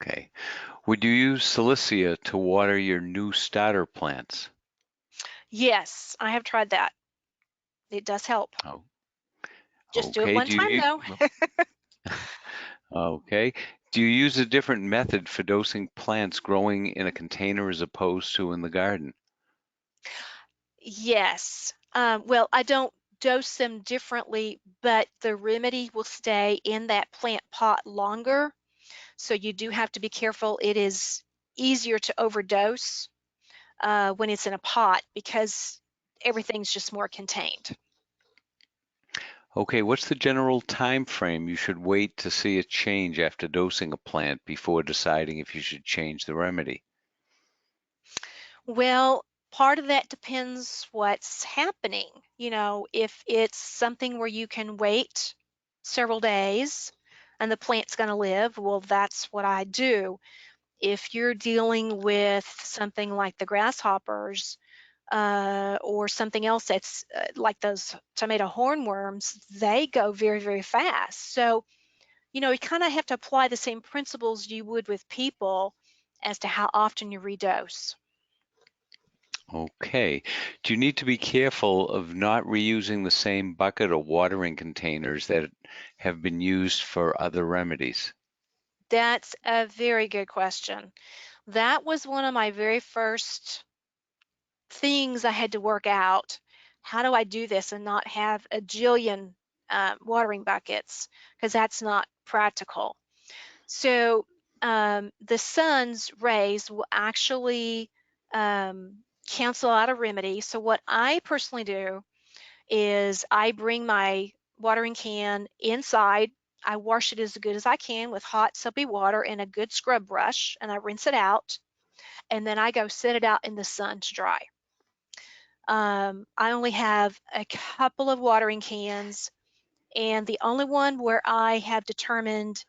Okay. Would you use Silica to water your new starter plants? yes, I have tried that. It does help. Oh, Just do it okay. one time though. Okay. Do you use a different method for dosing plants growing in a container as opposed to in the garden? Yes. Well, I don't dose them differently, but the remedy will stay in that plant pot longer. So you do have to be careful. It is easier to overdose when it's in a pot because everything's just more contained. Okay, what's the general time frame you should wait to see a change after dosing a plant before deciding if you should change the remedy? Well, part of that depends what's happening. If it's something where you can wait several days and the plant's going to live, well, that's what I do. If you're dealing with something like the grasshoppers or something else that's like those tomato hornworms, they go very fast. So, you kind of have to apply the same principles you would with people as to how often you redose. Okay. Do you need to be careful of not reusing the same bucket or watering containers that have been used for other remedies? That's a very good question. That was one of my very first things I had to work out. How do I do this and not have a jillion watering buckets? Because that's not practical. So the sun's rays will actually cancel out a remedy. So what I personally do is I bring my watering can inside. I wash it as good as I can with hot soapy water and a good scrub brush, and I rinse it out. And then I go set it out in the sun to dry. I only have a couple of watering cans, and the only one where I have determined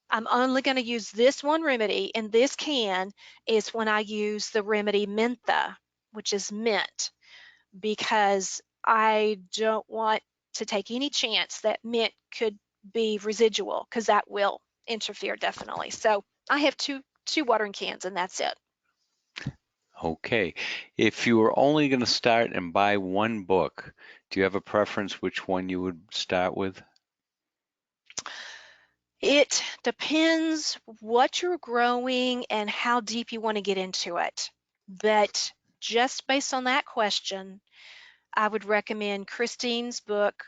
I'm only going to use this one remedy in this can is when I use the remedy mentha, which is mint, because I don't want to take any chance that mint could be residual because that will interfere definitely. So I have two watering cans and that's it. Okay. If you were only going to start and buy one book, do you have a preference which one you would start with? It depends what you're growing and how deep you want to get into it. But just based on that question, I would recommend Christine's book,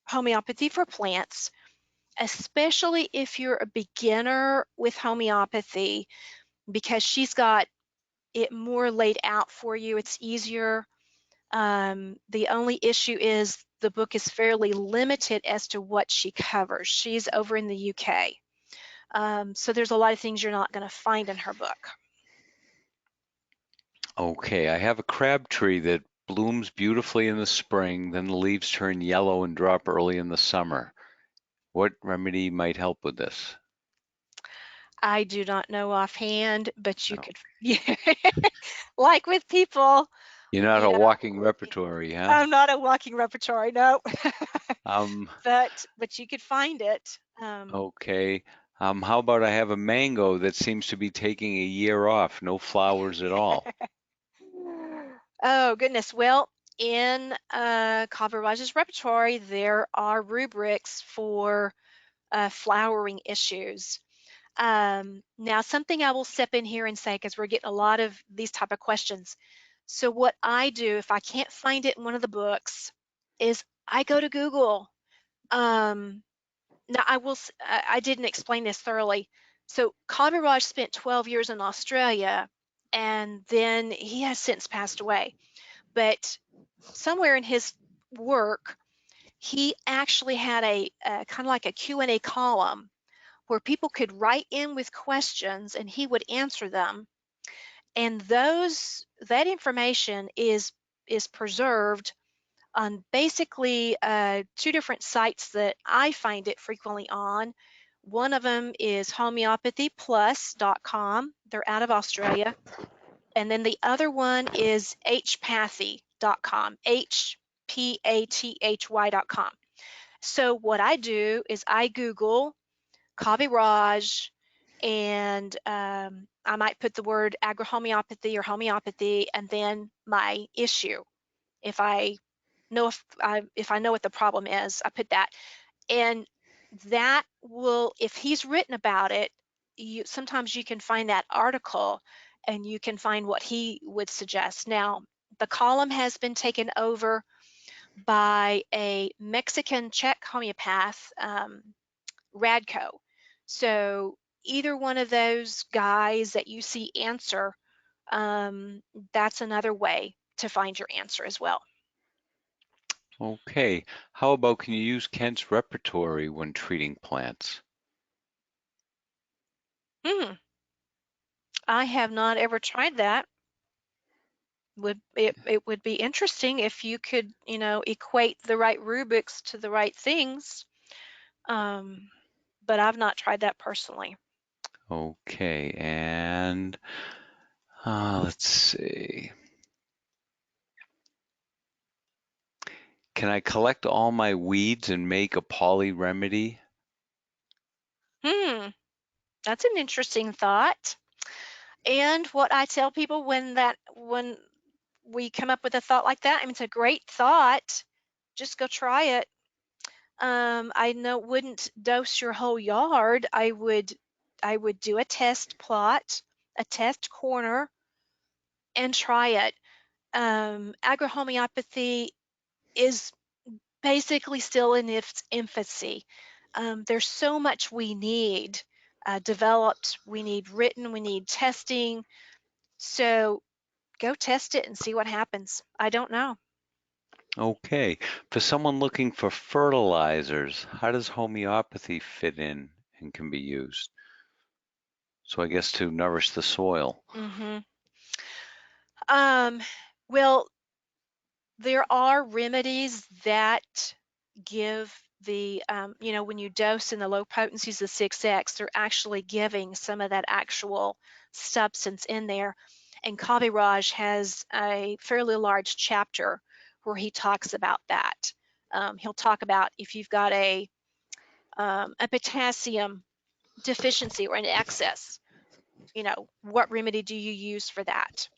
Homeopathy for Plants, especially if you're a beginner with homeopathy, because she's got it more laid out for you. It's easier. The only issue is the book is fairly limited as to what she covers. She's over in the UK. So there's a lot of things you're not going to find in her book. Okay, I have a crab tree that blooms beautifully in the spring, then the leaves turn yellow and drop early in the summer. What remedy might help with this? I do not know offhand, but you No. could, yeah, like with people, You're not you a know, walking repertory, huh? I'm not a walking repertory, no. Um, But you could find it. okay. How about I have a mango that seems to be taking a year off, no flowers at all? Oh goodness. Well, in Copperbage's repertory, there are rubrics for flowering issues. Now, something I will step in here and say, because we're getting a lot of these type of questions. So what I do, if I can't find it in one of the books, is I go to Google. Um, Now, I didn't explain this thoroughly. So Cotteraj spent 12 years in Australia, and then he has since passed away. But somewhere in his work, he actually had a kind of like a Q&A column where people could write in with questions and he would answer them. And that information is preserved on basically two different sites that I find it frequently on. One of them is homeopathyplus.com. They're out of Australia. And then the other one is hpathy.com, hpathy.com. So what I do is I Google Kaviraj, and I might put the word agrohomeopathy or homeopathy and then my issue. If I if I know what the problem is, I put that. And that will, if he's written about it, sometimes you can find that article and you can find what he would suggest. Now, the column has been taken over by a Mexican Czech homeopath, Radko. So either one of those guys that you see answer, um, that's another way to find your answer as well. Okay. How about can you use Kent's repertory when treating plants? Hmm. I have not ever tried that. It would be interesting if you could, equate the right rubrics to the right things. Um, but I've not tried that personally. Okay, and let's see. Can I collect all my weeds and make a poly remedy? Hmm, that's an interesting thought. And what I tell people when we come up with a thought like that, I mean, it's a great thought. Just go try it. I know wouldn't dose your whole yard. I would do a test plot, a test corner, and try it. Agrohomeopathy is basically still in its infancy. There's so much we need developed, we need written, we need testing. So go test it and see what happens. I don't know. Okay. For someone looking for fertilizers, how does homeopathy fit in and can be used? So I guess to nourish the soil. Hmm. Um, well, there are remedies that give when you dose in the low potencies of 6X, they're actually giving some of that actual substance in there. And Kaviraj has a fairly large chapter where he talks about that. He'll talk about if you've got a potassium deficiency or an excess, what remedy do you use for that?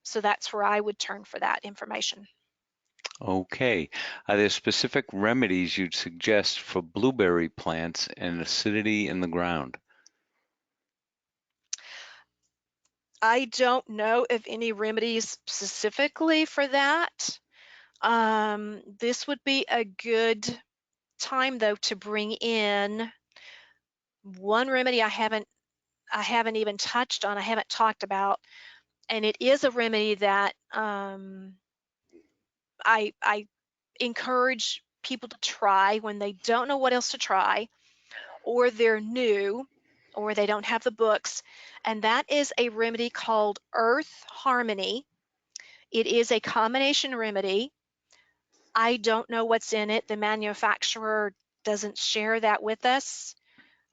So that's where I would turn for that information. Okay. Are there specific remedies you'd suggest for blueberry plants and acidity in the ground? I don't know of any remedies specifically for that. This would be a good time though to bring in one remedy I haven't even touched on, I haven't talked about, and it is a remedy that I encourage people to try when they don't know what else to try, or they're new, or they don't have the books, and that is a remedy called Earth Harmony. It is a combination remedy. I don't know what's in it. The manufacturer doesn't share that with us.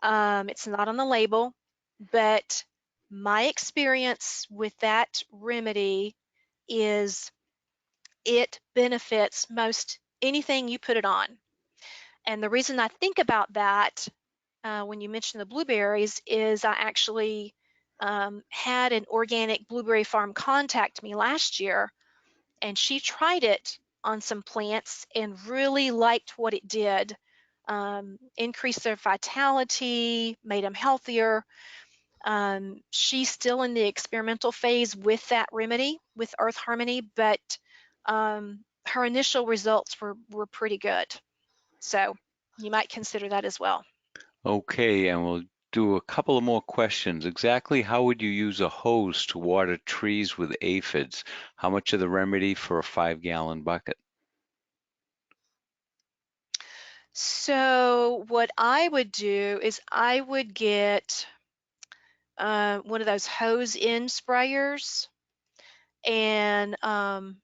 It's not on the label, but my experience with that remedy is it benefits most anything you put it on. And the reason I think about that when you mentioned the blueberries is I actually had an organic blueberry farm contact me last year, and she tried it on some plants and really liked what it did. Increased their vitality, made them healthier. She's still in the experimental phase with that remedy, with Earth Harmony, but her initial results were pretty good. So you might consider that as well. Okay, and we'll do a couple of more questions. Exactly how would you use a hose to water trees with aphids? How much of the remedy for a 5-gallon bucket? So what I would do is I would get one of those hose in sprayers, and off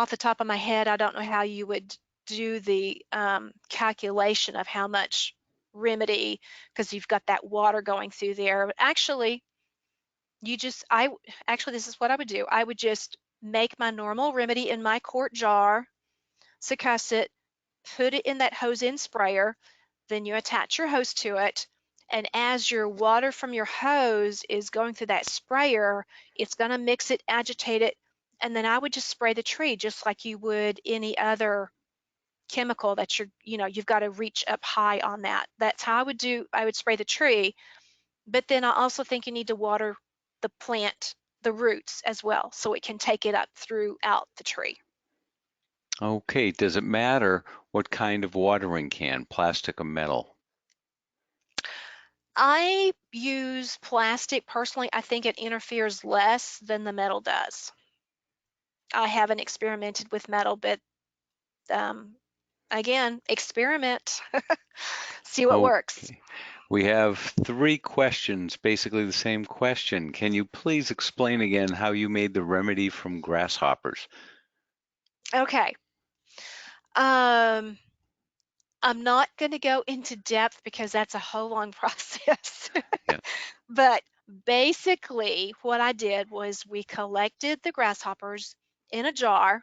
the top of my head, I don't know how you would do the calculation of how much remedy, because you've got that water going through there. But actually, actually, this is what I would do. I would just make my normal remedy in my quart jar, succuss it, put it in that hose in sprayer, then you attach your hose to it. And as your water from your hose is going through that sprayer, it's going to mix it, agitate it, and then I would just spray the tree just like you would any other chemical that you've got to reach up high on that. That's how I would spray the tree. But then I also think you need to water the plant, the roots as well, so it can take it up throughout the tree. Okay, does it matter what kind of watering can, plastic or metal? I use plastic personally. I think it interferes less than the metal does. I haven't experimented with metal, but um, again, experiment, see what works. Okay, we have 3 questions, basically the same question. Can you please explain again how you made the remedy from grasshoppers? Okay. Um, I'm not going to go into depth because that's a whole long process. Yeah. But basically, what I did was we collected the grasshoppers in a jar.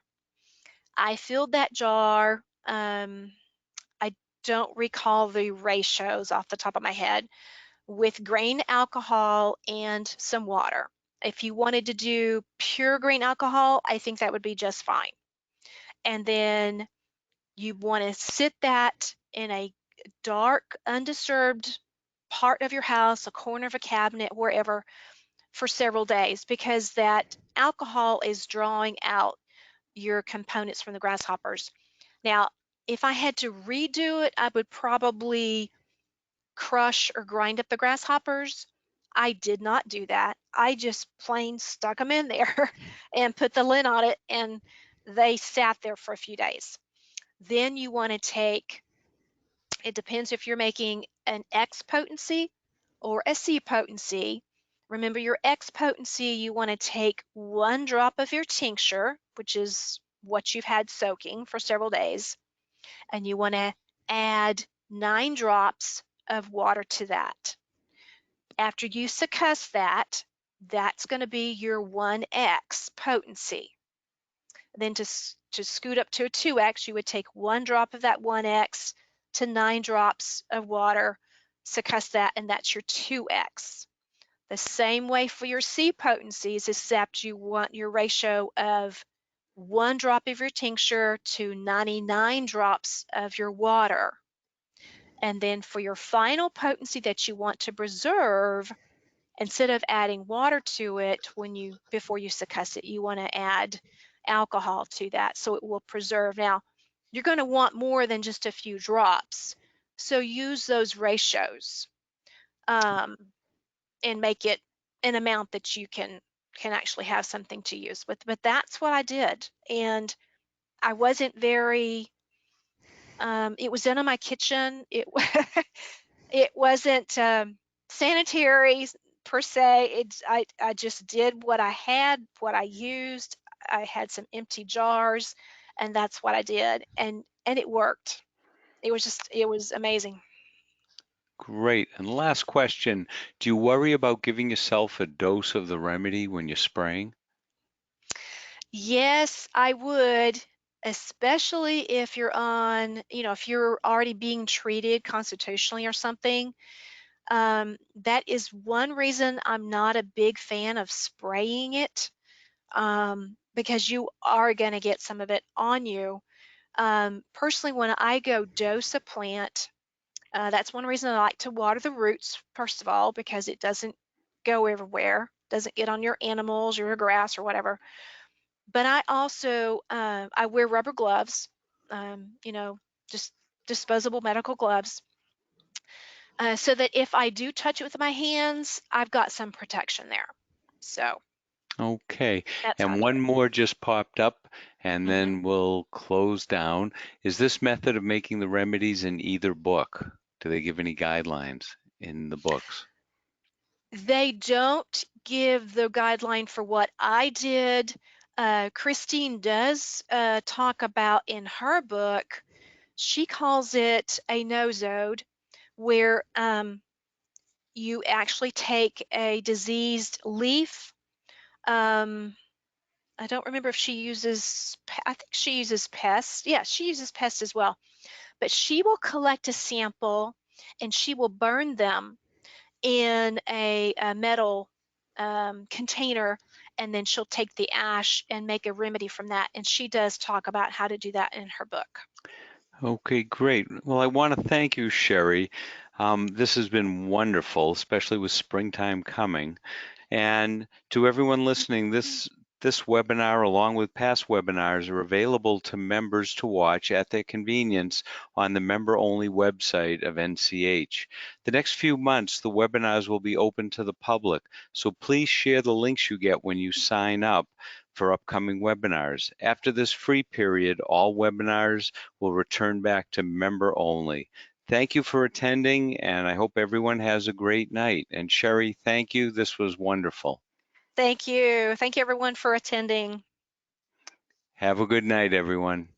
I filled that jar. I don't recall the ratios off the top of my head, with grain alcohol and some water. If you wanted to do pure grain alcohol, I think that would be just fine. And then you want to sit that in a dark, undisturbed part of your house, a corner of a cabinet, wherever, for several days, because that alcohol is drawing out your components from the grasshoppers. Now, if I had to redo it, I would probably crush or grind up the grasshoppers. I did not do that. I just plain stuck them in there and put the lid on it, and they sat there for a few days. Then you want to take, it depends if you're making an X potency or a C potency. Remember your X potency, you want to take 1 drop of your tincture, which is what you've had soaking for several days, and you want to add 9 drops of water to that. After you succuss that, that's going to be your 1X potency. Then to scoot up to a 2X, you would take 1 drop of that 1X to 9 drops of water, succuss that, and that's your 2X. The same way for your C potencies, except you want your ratio of 1 drop of your tincture to 99 drops of your water. And then for your final potency that you want to preserve, instead of adding water to it before you succuss it, you want to add alcohol to that so it will preserve. Now, you're going to want more than just a few drops, so use those ratios and make it an amount that you can actually have something to use with. But that's what I did, and I wasn't very, it was done in my kitchen. It wasn't sanitary per se. I just did what I had, what I used. I had some empty jars, and that's what I did, and it worked. It was amazing. Great. And last question, do you worry about giving yourself a dose of the remedy when you're spraying? Yes, I would, especially if you're on, if you're already being treated constitutionally or something. That is one reason I'm not a big fan of spraying it, because you are going to get some of it on you. Personally, when I go dose a plant, that's one reason I like to water the roots, first of all, because it doesn't go everywhere, doesn't get on your animals or your grass or whatever. But I also I wear rubber gloves, just disposable medical gloves, so that if I do touch it with my hands, I've got some protection there. So Okay. that's how I And do one it. more just popped up, and Mhm. then we'll close down. Is this method of making the remedies in either book? Do they give any guidelines in the books? They don't give the guideline for what I did. Christine does talk about in her book, she calls it a nosode, where you actually take a diseased leaf. Um, I don't remember if she uses, I think she uses pest. Yeah, she uses pest as well. But she will collect a sample and she will burn them in a metal container, and then she'll take the ash and make a remedy from that. And she does talk about how to do that in her book. Okay, great. Well, I want to thank you, Sherri. This has been wonderful, especially with springtime coming. And to everyone listening, this webinar, along with past webinars, are available to members to watch at their convenience on the member-only website of NCH. The next few months, the webinars will be open to the public, so please share the links you get when you sign up for upcoming webinars. After this free period, all webinars will return back to member only. Thank you for attending, and I hope everyone has a great night. And Sherri, thank you. This was wonderful. Thank you. Thank you, everyone, for attending. Have a good night, everyone.